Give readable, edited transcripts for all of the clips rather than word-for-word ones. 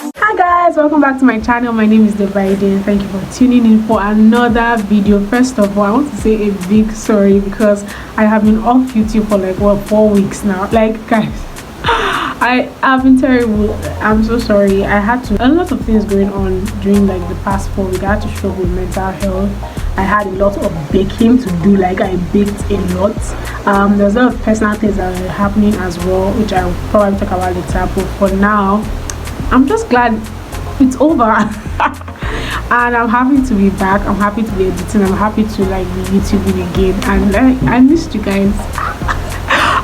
Hi guys, welcome back to my channel. My name is Debbie and thank you for tuning in for another video. First of all, I want to say a big sorry because I have been off YouTube for like 4 weeks now. Like guys, I have been terrible. I'm so sorry. I had a lot of things going on during like the past 4 weeks. I had to struggle with mental health. I had a lot of baking to do, like I baked a lot. There's a lot of personal things that are happening as well, which I'll probably talk about later. But for now, I'm just glad it's over. And I'm happy to be back. I'm happy to be editing. I'm happy to like be YouTubing again. And I missed you guys.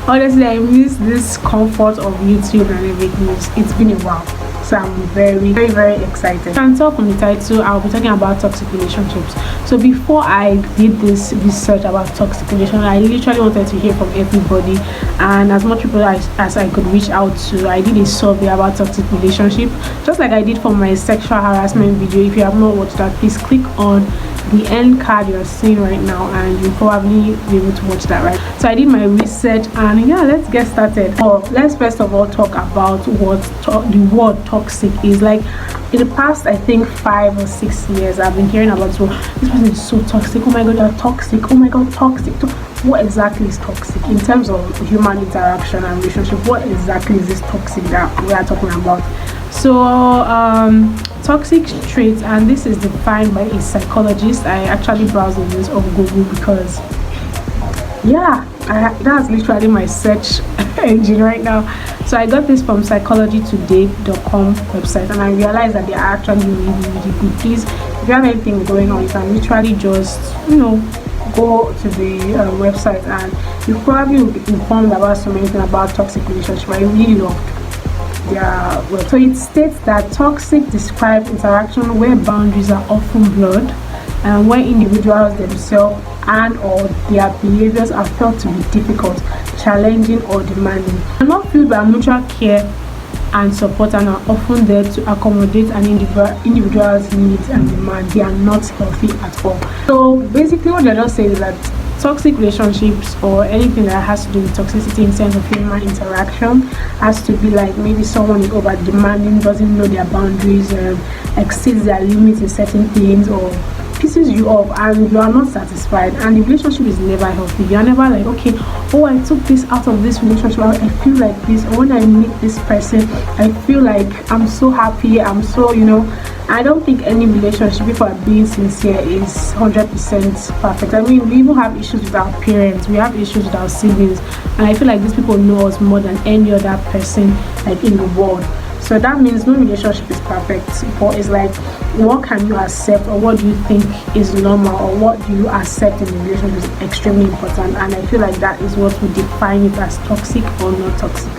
Honestly, I miss this comfort of YouTube and everything. It's been a while, so I'm very excited. You can tell from the title, I'll be talking about toxic relationships. So before I did this research about toxic relationships, I literally wanted to hear from everybody and as much people as I could reach out to. I did a survey about toxic relationship, just like I did for my sexual harassment video. If you have not watched that, please click on the end card you're seeing right now and you'll probably be able to watch that, right? So I did my research and yeah, let's get started. Let's first of all talk about what the word toxic is. Like in the past, I think 5 or 6 years, I've been hearing about, so this person is so toxic, oh my god, you're toxic, oh my god, toxic. What exactly is toxic in terms of human interaction and relationship? What exactly is this toxic that we are talking about? So toxic traits, and this is defined by a psychologist. I actually browsed the news of Google because yeah, that's literally my search engine right now. So I got this from psychologytoday.com website and I realized that they are actually really good. Please, if you have anything going on, you can literally just go to the website and you probably will be informed about so many things about toxic relationships. I really loved well, so it states that toxic describes interaction where boundaries are often blurred and where individuals themselves and or their behaviors are felt to be difficult, challenging or demanding, are not filled by mutual care and support and are often there to accommodate an individual's needs and demands. They are not healthy at all. So basically what they're just saying is that toxic relationships or anything that has to do with toxicity in terms of human interaction has to be like maybe someone is over demanding, doesn't know their boundaries, exceeds their limits in certain things, or pisses you off and you are not satisfied and the relationship is never healthy. You are never like, okay, oh, I took this out of this relationship, I feel like this, or when I meet this person I feel like I'm so happy, I'm so, I don't think any relationship, if I'm being sincere, is 100% perfect. I mean, we even have issues with our parents, we have issues with our siblings, and I feel like these people know us more than any other person like in the world. So that means no relationship is perfect, but it's like, what can you accept, or what do you think is normal, or what do you accept in the relationship is extremely important. And I feel like that is what we define it as toxic or not toxic.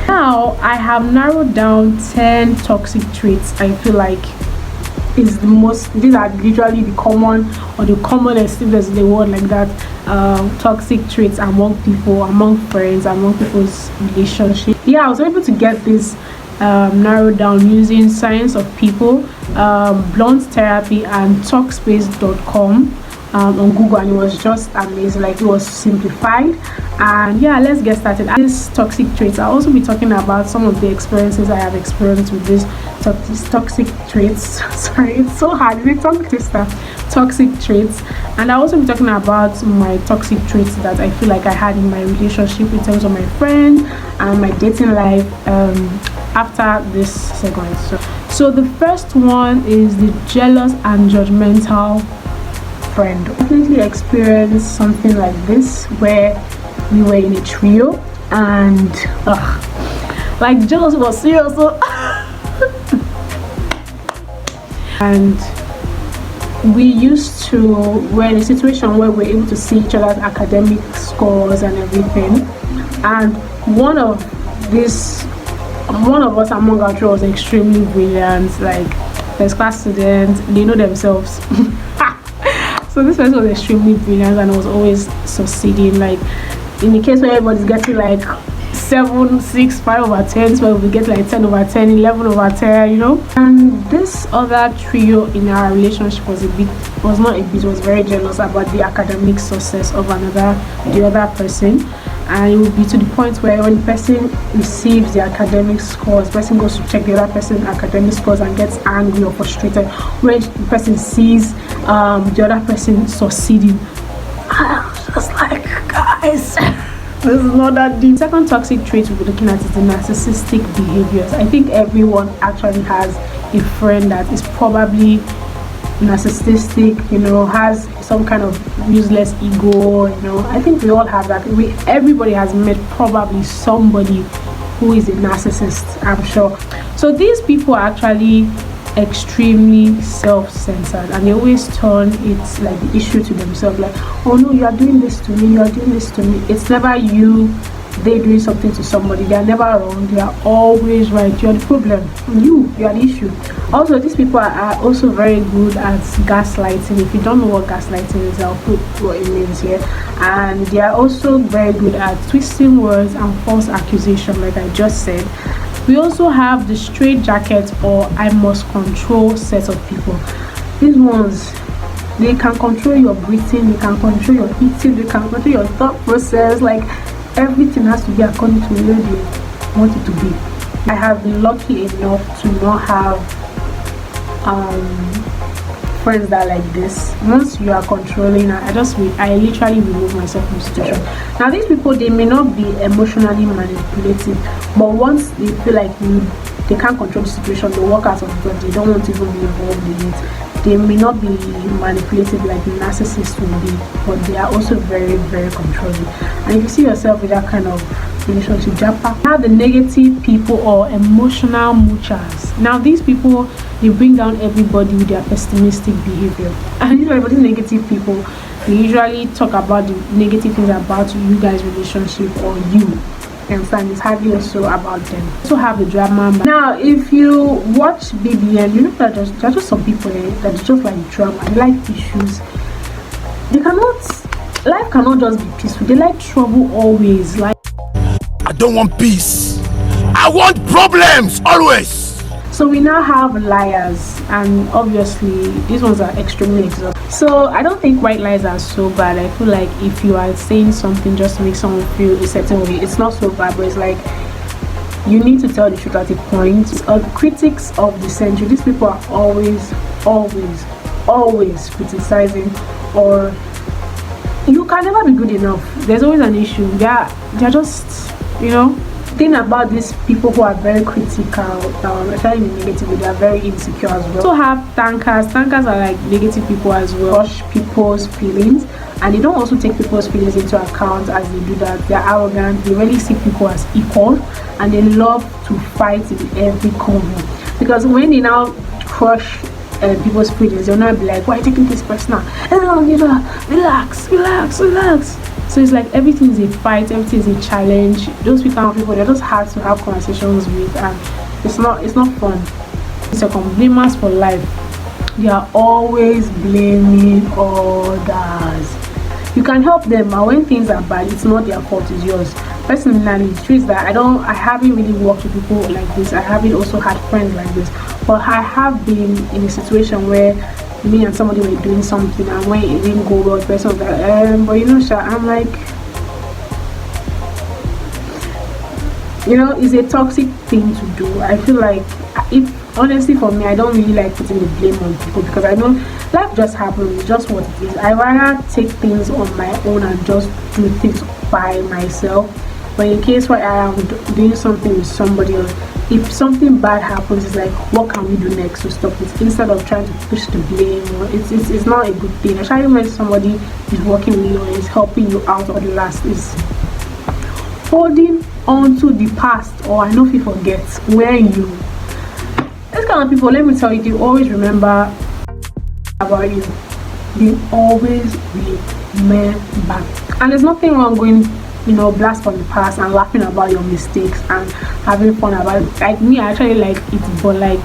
Now I have narrowed down 10 toxic traits I feel like is the most, these are literally the common or the commonest, if there's the word like that, toxic traits among people, among friends, among people's relationship. Yeah, I was able to get this narrowed down using Science of People, Blunt Therapy and Talkspace.com on Google, and it was just amazing. Like, it was simplified. And yeah, let's get started. These toxic traits, I'll also be talking about some of the experiences I have experienced with these toxic traits. Sorry, it's so hard. It's tongue twister. Toxic traits. And I'll also be talking about my toxic traits that I feel like I had in my relationship in terms of my friend and my dating life after this segment. So the first one is the jealous and judgmental friend. I definitely experienced something like this where we were in a trio and like jealousy was serious. And we used to, we're in a situation where we're able to see each other's academic scores and everything, and one of us among our trio was extremely brilliant, like first class students, they know themselves. So this person was extremely brilliant and was always succeeding. Like in the case where everybody's getting like 7, 6, 5 over 10, where we get like 10 over 10, 11 over 10, And this other trio in our relationship was very jealous about the academic success of the other person. and it will be to the point where when the person receives the academic scores, the person goes to check the other person's academic scores and gets angry or frustrated when the person sees the other person succeeding. I was just like, guys, this is not that deep. Second toxic trait we'll be looking at is the narcissistic behaviors. I think everyone actually has a friend that is probably narcissistic, has some kind of useless ego. I think we all have that. Everybody has met probably somebody who is a narcissist, I'm sure. So these people are actually extremely self-centered, and they always turn it like the issue to themselves, like, oh no, you are doing this to me, you are doing this to me. It's never you, they doing something to somebody. They are never wrong, they are always right. You are the problem, you are the issue. Also, these people are also very good at gaslighting. If you don't know what gaslighting is, I'll put what it means here. And they are also very good at twisting words and false accusation, like I just said. We also have the straight jacket or I must control set of people. These ones, they can control your breathing, they can control your eating, they can control your thought process. Like, everything has to be according to where they want it to be. I have been lucky enough to not have friends that are like this. Once you are controlling, I literally remove myself from the situation. Now these people, they may not be emotionally manipulative, but once they feel like they can't control the situation, they walk out of it, but they don't want to even be involved in it. They may not be manipulative like narcissists will be, but they are also very, very controlling. And if you see yourself with that kind of relationship, japa. Now the negative people or emotional moochers. Now these people, they bring down everybody with their pessimistic behavior. And these negative people, they usually talk about the negative things about you guys' relationship or you. And it's hardly also about them. Also have the drama. Now if you watch BBN, you know that there are just some people that just like drama. They like issues. Life cannot just be peaceful. They like trouble always. Like, I don't want peace, I want problems always. So we now have liars, and obviously these ones are extremely exhausting. So I don't think white lies are so bad. I feel like if you are saying something just to make someone feel a certain way, it's not so bad, but it's like you need to tell the truth at a point. Critics of the century, these people are always criticizing, or you can never be good enough. There's always an issue. They're just, thing about these people who are very critical, especially negative, they are very insecure as well. Also have tankers. Tankers are like negative people as well. Crush people's feelings, and they don't also take people's feelings into account as they do that. They're arrogant. They really see people as equal, and they love to fight in every convo. Because when they now crush people's feelings, they'll not be like, why are you taking this personal? Relax. So it's like everything is a fight, everything is a challenge. Those people, they're just hard to have conversations with, and it's not fun. It's a blamers for life. They are always blaming others. You can help them, but when things are bad, it's not their fault, it's yours. Personally, the truth is that I haven't really worked with people like this. I haven't also had friends like this, but I have been in a situation where me and somebody were doing something, and when it didn't go well, the person was like, but Sha, I'm like, it's a toxic thing to do. I feel like, honestly for me, I don't really like putting the blame on people, because I know life just happens, it's just what it is. I rather take things on my own and just do things by myself. But in case where I am doing something with somebody else, if something bad happens, it's like, what can we do next to stop it, instead of trying to push the blame. It's not a good thing, especially when somebody is working with you or is helping you out. Or the last is holding on to the past, or I know if you forget where you. These kind of people, let me tell you, they always remember about you. They always remember, and there's nothing wrong going blast from the past and laughing about your mistakes and having fun about it. Like me, I actually like it, but like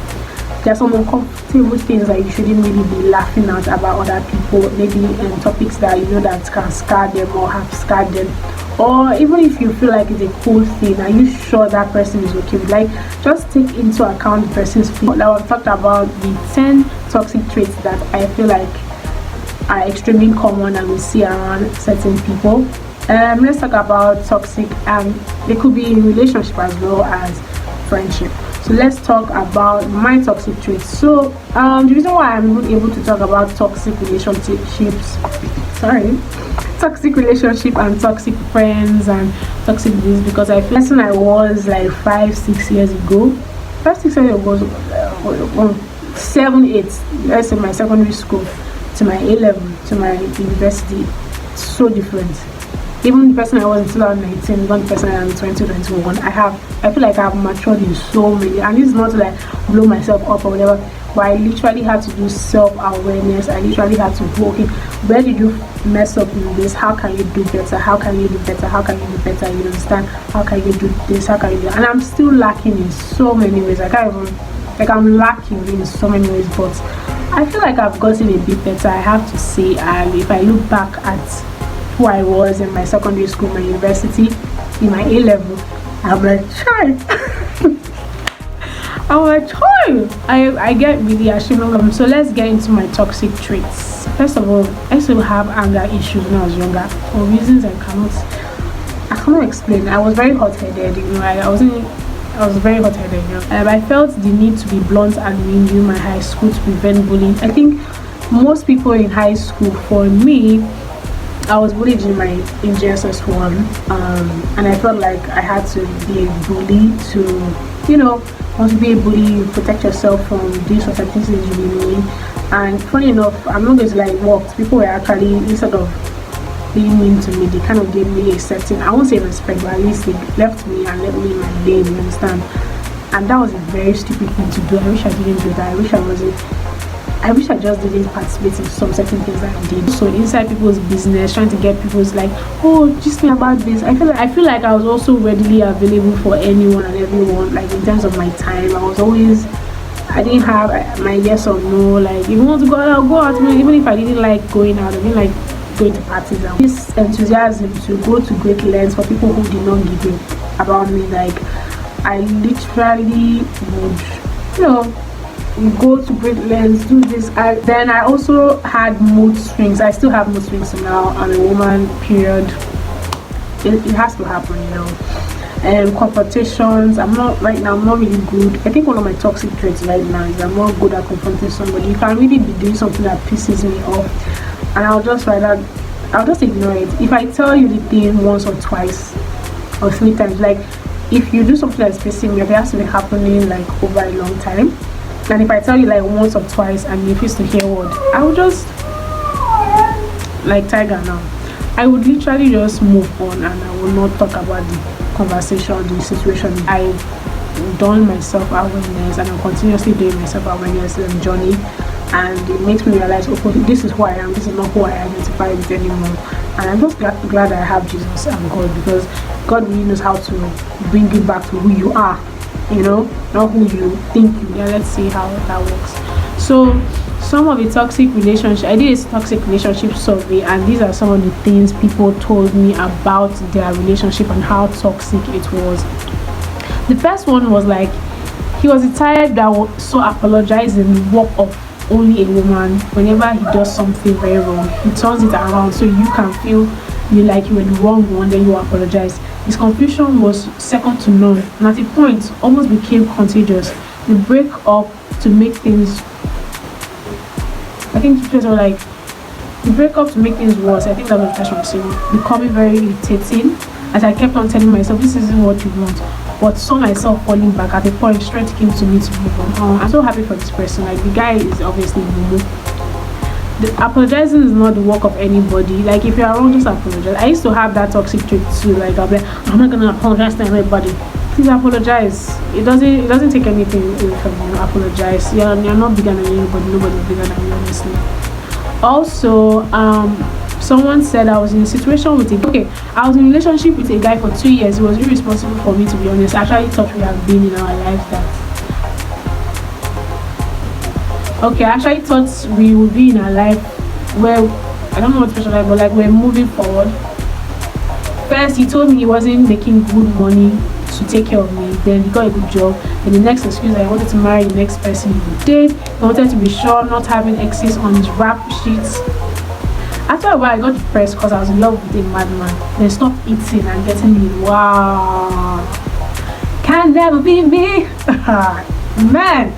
there's some uncomfortable things that you shouldn't really be laughing at about other people, maybe topics that that can scar them or have scarred them. Or even if you feel like it's a cool thing, are you sure that person is okay with? Like, just take into account the person's feelings. Now I've talked about the 10 toxic traits that I feel like are extremely common and we see around certain people. Let's talk about toxic, and it could be in relationship as well as friendship. So let's talk about my toxic traits. So the reason why I'm not able to talk about toxic relationships, toxic relationship and toxic friends and toxic this, because I feel when I was like 5-6 years ago, 5-6 years ago was 7-8, let's say my secondary school to my A-level to my university, so different. Even the person I was in 2019, not the person I am in 2021, I feel like I've matured in so many, and this is not to like blow myself up or whatever, but I literally had to do self-awareness. I literally had to go, okay, where did you mess up in this? How can you do better? How can you do better? How can you do better? You understand? How can you do this? How can you do? And I'm still lacking in so many ways. I can't even, like, I'm lacking in so many ways, but I feel like I've gotten a bit better, I have to say. And if I look back at who I was in my secondary school, my university, in my A-level, I'm like, child. I'm like, child. I get really ashamed of them. So let's get into my toxic traits. First of all, I still have anger issues when I was younger, for reasons I cannot explain. I was very hot-headed, you know. I was very hot-headed, you know. I felt the need to be blunt and mean during my high school to prevent bullying. I think most people in high school, for me, I was bullied in JSS1, and I felt like I had to be a bully to, you know, once you be a bully, you protect yourself from doing certain things you be doing. And funny enough, I'm not going to like walk. People were actually, instead of being mean to me, they kind of gave me a certain, I won't say respect, but at least they left me and left me in my lane, you understand? And that was a very stupid thing to do. I wish I didn't do that. I wish I just didn't participate in some certain things that I did. So inside people's business, trying to get people's like, oh, just think about this. I feel like I was also readily available for anyone and everyone. Like in terms of my time, I didn't have my yes or no. Like if you want to go out, I'll go out. Even if I didn't like going out, I didn't like going to parties. And this enthusiasm to go to great lengths for people who did not give a about me. Like I literally would, you know, go to great lengths, do this. Then I also had mood swings. I still have mood swings now. I'm a woman, period. It has to happen, you know. And confrontations, I'm not really good. I think one of my toxic traits right now is I'm not good at confronting somebody. You can really be doing something that pisses me off, and I'll just ignore it. If I tell you the thing once or twice or 3 times, like if you do something that's pissing me off, it has to be happening like over a long time. And if I tell you like once or twice and you refuse to hear word, I would just like tiger now. I would literally just move on and I will not talk about the conversation, the situation. I've done my self-awareness and I'm continuously doing my self-awareness journey, and it makes me realize, okay, this is who I am, this is not who I identify with anymore. And I'm just glad I have Jesus and God, because God really knows how to bring you back to who you are, you know, not who you think you are. Let's see how that works. So some of the toxic relationship, I did a toxic relationship survey, and these are some of the things people told me about their relationship and how toxic it was. The first one was like, he was a type that was so apologizing, work of only a woman. Whenever he does something very wrong, he turns it around so you can feel you like you were the wrong one, then you apologize. His confusion was second to none, and at a point almost became contagious. They break up to make things, I think teachers were like, the breakup to make things worse. I think that was the first one saying, becoming very irritating, as I kept on telling myself, this isn't what you want, but saw myself falling back. At a point, strength came to me to move on. I'm so happy for this person. Like, the guy is obviously Mumu. The apologizing is not the work of anybody. Like, if you are wrong, just apologize. I used to have that toxic trait too. Like, I'll be like, I'm not gonna apologize to anybody. Please apologize. It doesn't take anything away from you. Apologize. You're not bigger than anybody. Nobody's bigger than you, honestly. Also, someone said I was in a situation with I was in a relationship with a guy for 2 years. He was irresponsible for me, to be honest. I actually thought we have been in our life I actually thought we would be in a life where, I don't know what special life, but like we're moving forward. First, he told me he wasn't making good money to take care of me. Then he got a good job. And the next excuse, I wanted to marry the next person he would date. He wanted to be sure not having exes on his rap sheets. After a while, I got depressed because I was in love with a madman. Then stopped eating and getting it. Wow, can never be me. Man,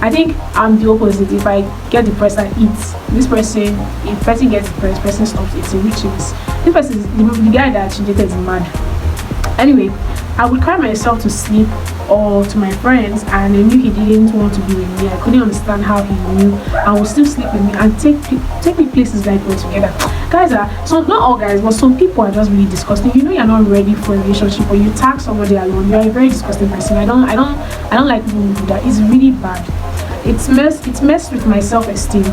I think I'm the opposite. If I get depressed, I eat. This person, if person gets depressed, person stops eating, which is this person is the guy that she dated is mad. Anyway, I would cry myself to sleep or to my friends, and I knew he didn't want to be with me. I couldn't understand how he knew and would still sleep with me and take me places like we're together. Guys are so not all guys, but some people are just really disgusting. You know you're not ready for a relationship, or you tag somebody alone. You're a very disgusting person. I don't like people who do that. It's really bad. It's messed with my self-esteem.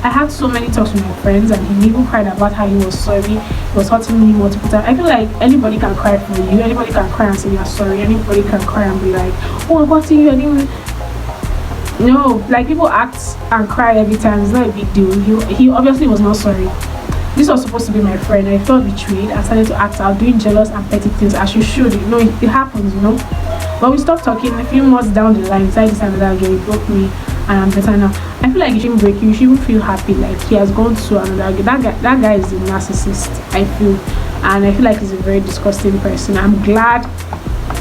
I had so many talks with my friends, and he even cried about how he was sorry. He was hurting me multiple times. I feel like anybody can cry for you. Anybody can cry and say you're sorry. Anybody can cry and be like, oh, I'm hurting you. I didn't. No, like people act and cry every time. It's not a big deal. He obviously was not sorry. This was supposed to be my friend. I felt betrayed. I started to act out, doing jealous and petty things as you should. You know, it happens, you know. But we stopped talking. A few months down the line, decided this another girl. He broke me, and I'm better now. I feel like it shouldn't break you. You shouldn't feel happy like he has gone to another girl. That guy is a narcissist, I feel, and I feel like he's a very disgusting person. I'm glad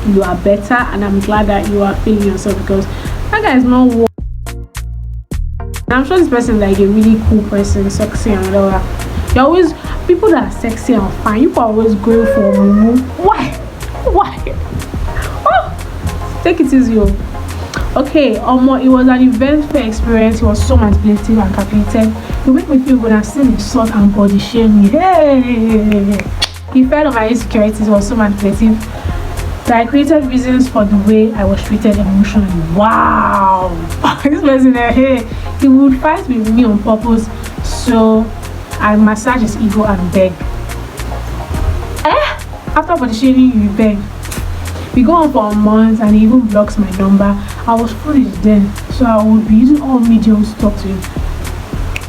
you are better, and I'm glad that you are feeling yourself, because that guy is not. I'm sure this person is like a really cool person, sexy and whatever. You're always people that are sexy and fine. You are always going for mumu. Why? Oh, take it easy. Okay, it was an eventful experience. He was so manipulative and calculated. He made me feel good and still insult and body shame me. Hey! He fed on my insecurities. He was so manipulative that I created reasons for the way I was treated emotionally. Wow! This person, hey, he would fight with me on purpose, so I massage his ego and beg. After body shaming, you beg. We go on for a month, and he even blocks my number. I was foolish then, so I would be using all mediums to talk to him.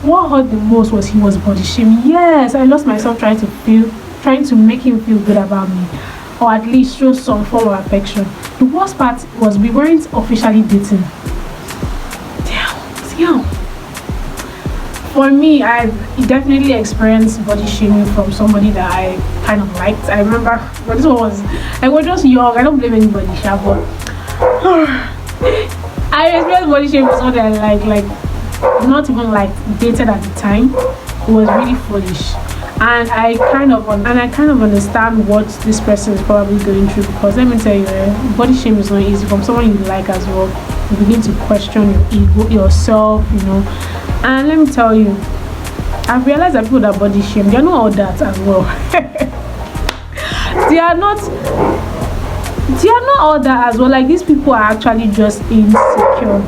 What hurt the most was he was body shaming. Yes, I lost myself trying to make him feel good about me, or at least show some form of affection. The worst part was we weren't officially dating. Damn. For me, I definitely experienced body shaming from somebody that I kind of liked. I remember, but this one was, I was just young. I don't blame anybody, but I experienced body shaming from somebody I like not even like dated at the time. It was really foolish, and I kind of understand what this person is probably going through, because let me tell you, body shame is not easy from someone you like as well. You begin to question your ego, yourself, you know. And let me tell you, I've realized that people that body shame, they are not all that as well. they are not all that as well. Like, these people are actually just insecure,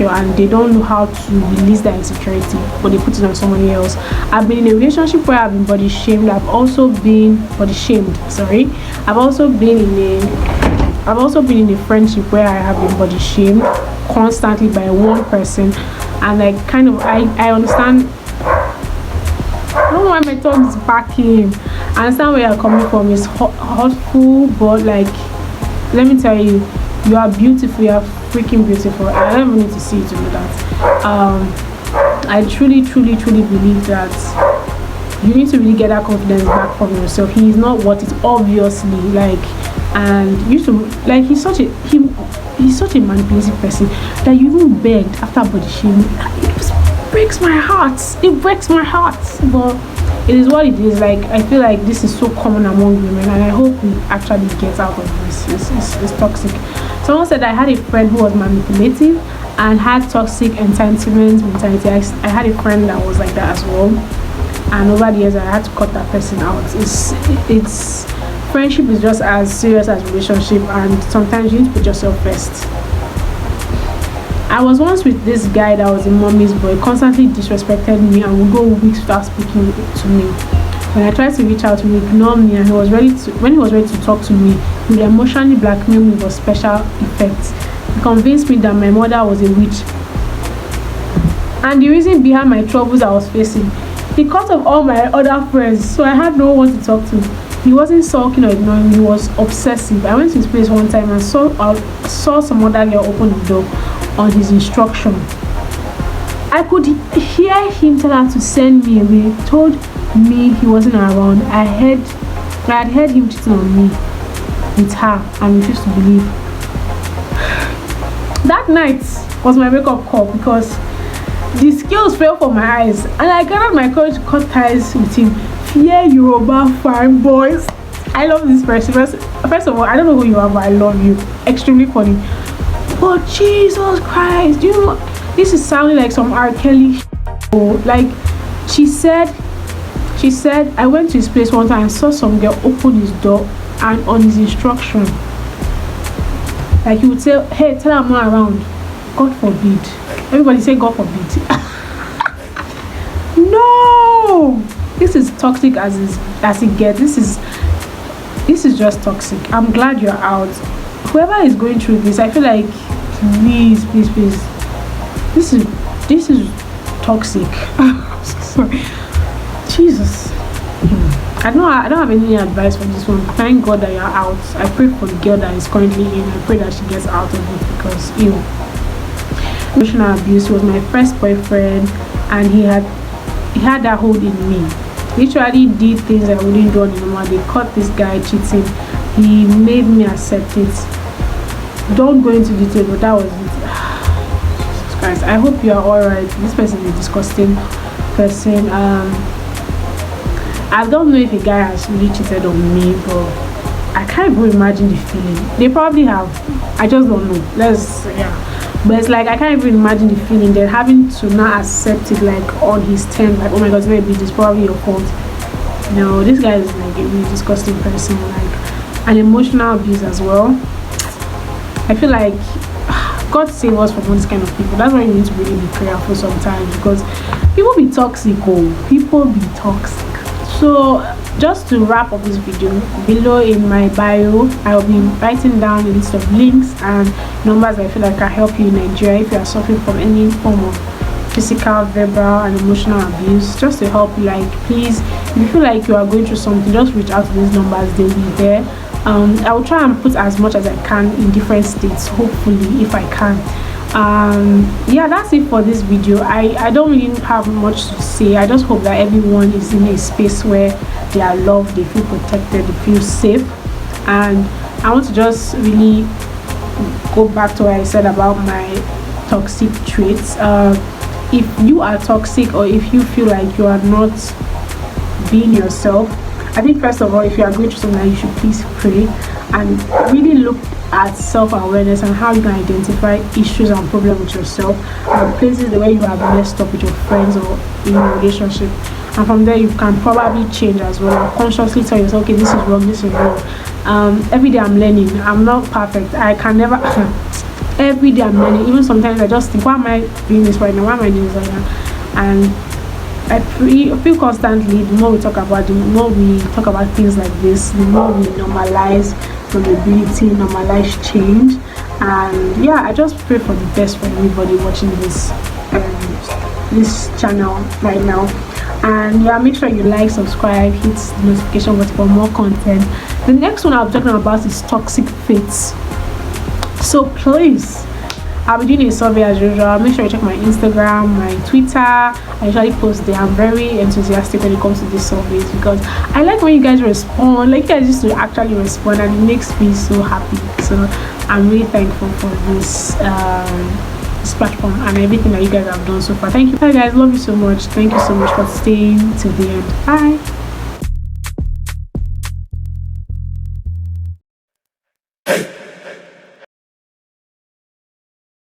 and they don't know how to release their insecurity, but they put it on somebody else. I've been in a relationship where I've been body shamed. I've also been in a friendship where I have been body shamed constantly by one person, and I understand. I don't know why my tongue is backing. I understand where you're coming from. It's hurtful, but like, let me tell you, you are beautiful. You are freaking beautiful. I don't even need to see you to know that. I truly believe that you need to really get that confidence back from yourself. He is not what it obviously like, and he's such a manipulative person that you even begged after body shaming. It breaks my heart. But it is what it is. Like, I feel like this is so common among women, and I hope we actually get out of this. It's toxic. Someone said I had a friend who was manipulative and had toxic entitlement mentality. I had a friend that was like that as well, and over the years I had to cut that person out. It's friendship is just as serious as relationship, and sometimes you need to put yourself first. I was once with this guy that was a mommy's boy, constantly disrespected me and would go weeks without speaking to me. When I tried to reach out, he would ignore me, and when he was ready to talk to me, he would emotionally blackmail me with special effects. He convinced me that my mother was a witch, and the reason behind my troubles I was facing. He cut off all my other friends, so I had no one to talk to. He wasn't sulking or ignoring me, he was obsessive. I went to his place one time and saw some other girl open the door on his instruction. I could hear him tell her to send me away. Told me he wasn't around. I had heard him cheating on me with her and refused to believe. That night was my wake-up call because the scales fell from my eyes and I gathered my courage to cut ties with him. Fear Yoruba fine boys. I love this person. First of all, I don't know who you are, but I love you. Extremely funny. But Jesus Christ, do you know, this is sounding like some R. Kelly. Like she said, I went to his place one time and saw some girl open his door and on his instruction, like he would say, hey, tell her I'm not around. God forbid. Everybody say God forbid. No, this is toxic as it gets. This is just toxic. I'm glad you're out. Whoever is going through this, I feel like please. This is toxic. Sorry. Jesus. I don't have any advice for this one. Thank God that you're out. I pray for the girl that is currently in. I pray that she gets out of it because emotional abuse was my first boyfriend and he had that hold in me. Literally did things I wouldn't do anymore. They caught this guy cheating. He made me accept it. Don't go into detail, but that was it. Jesus Christ. I hope you are alright. This person is a disgusting person. I don't know if a guy has really cheated on me, but I can't even imagine the feeling. They probably have. I just don't know. But it's like I can't even imagine the feeling. They're having to now accept it like on his terms. Like, oh my God, maybe this is probably your fault. No, this guy is like a really disgusting person. Like an emotional abuse as well. I feel like God save us from all this kind of people. That's why you need to really be prayerful sometimes because people be toxic. People be toxic. So just to wrap up this video, below in my bio I will be writing down a list of links and numbers I feel like can help you in Nigeria if you are suffering from any form of physical, verbal and emotional abuse, just to help you. Like, please, if you feel like you are going through something, just reach out to these numbers. They'll be there. I will try and put as much as I can in different states, hopefully, if I can. Yeah, that's it for this video. I don't really have much to say. I just hope that everyone is in a space where they are loved, they feel protected, they feel safe. And I want to just really go back to what I said about my toxic traits. If you are toxic or if you feel like you are not being yourself, I think first of all, if you are going through something, you should please pray and really look at self-awareness and how you can identify issues and problems with yourself and places where you have messed up with your friends or in a relationship, and from there you can probably change as well. Consciously tell yourself, okay, this is wrong, this is wrong. Every day I'm learning. I'm not perfect. I can never every day I'm learning. Even sometimes I just think, why am I doing this right now, why am I doing this right now? And I feel constantly, the more we talk about things like this, the more we normalize vulnerability, normalize change. And yeah, I just pray for the best for everybody watching this channel right now. And yeah, make sure you like, subscribe, hit the notification button for more content. The next one I'll be talking about is toxic fates. So please, I'll be doing a survey as usual. Make sure you check my Instagram, my Twitter. I usually post there. I'm very enthusiastic when it comes to these surveys because I like when you guys respond. Like, you guys used to actually respond, and it makes me so happy. So I'm really thankful for this platform and everything that you guys have done so far. Thank you. Hi guys, love you so much. Thank you so much for staying till the end. Bye.